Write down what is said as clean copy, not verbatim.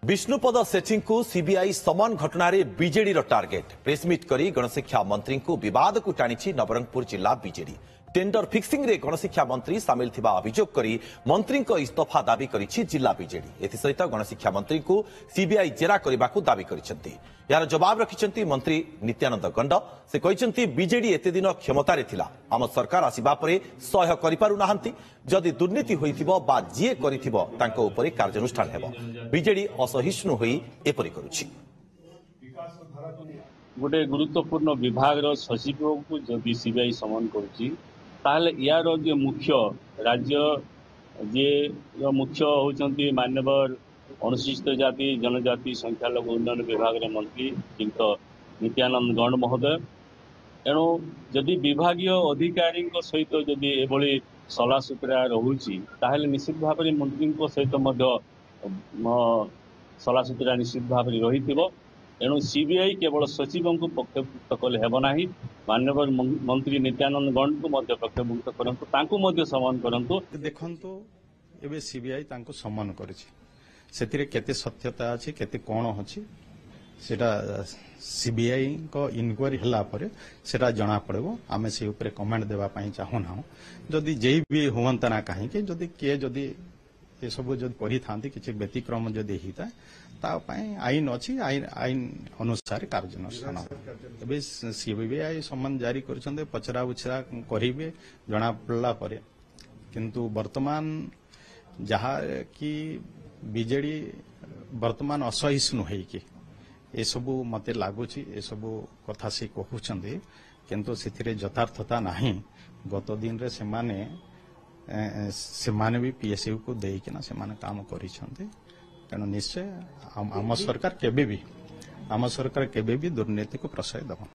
विष्णुपद सेठी को सीबीआई समन घटना रे बीजेडी रो टार्गेट प्रेसमिट करी गणशिक्षा मंत्री को विवाद को टाणी नवरंगपुर जिला बीजेडी टेंडर फिक्सिंग रे गणशिक्षा मंत्री सामिल थिबा अभियोग करी मंत्री को इस्तीफा दाबी करिछि जिला बीजेडी एथिसहित गणशिक्षा मंत्री को सीबीआई जेरा करबाकू दाबी करिसेंती यार जवाब रखिसेंती मंत्री नित्यानंद गंड से कहिसेंती बीजेडी एते दिन क्षमतारे थिला आम सरकार आसीबा परे सह्य करि पारु नाहंती जदि दुर्नीति होइथिबो बा जिए करिथिबो तांको उपरे कार्यानुष्ठान हेबो बीजेडी असहिष्णु होई एपरि करूछि गोटे गुरुत्वपूर्ण विभाग सचिव को जदि सीबीआई समन करुच्ची ताहले यार जो मुख्य राज्य जे मुख्य होती मान्यवर अनुसूचित जाति जनजाति संख्यालघु उन्नयन विभाग मंत्री नित्यानंद गौड़ महोदय एणु जदि विभागीय अधिकारी सहित जदि एभली सला सुतरा रोचे ताहले निश्चित भाव में मंत्री सहित सला सुतरा निश्चित भाव में रही एणु सीबीआई केवल सचिव को पक्षभुक्त कले हेब ना मान्यवर मंत्री नित्यानंद गौड़ को पक्षभुक्त करूँ समन करूँ देखु एवं सीबीआई समन कर केते सत्यता अच्छी केते कौन अच्छी सेटा सीबीआई को इनक्वारी हला परे सेटा जना पड़ो आमे से ऊपर कमेंट देवाई चाहूना जदि जे भी हुंता ना कहीं जदि किए जदि ये सब जब करी था किसी व्यतिक्रम जदि होता है आईन अच्छी आईन अनुसार कार्यानुष्ठान सीबीआई सम्मान जारी कर पचरा उचरा करेंगे जना पड़ा पर किंतु वर्तमान जहाँ कि बीजेडी वर्तमान असहिष्णु होइकी ए सबू मते लागुची ए सबू कथा से कहउछंदी किंतु सिथिरे यथार्थता नाही गत दिन रे सेमाने भी पीएसयू को देकिना सेमाने काम करिसंती तेणु निश्चय आम सरकार केबे भी दुर्नीति को प्रश्रय दब।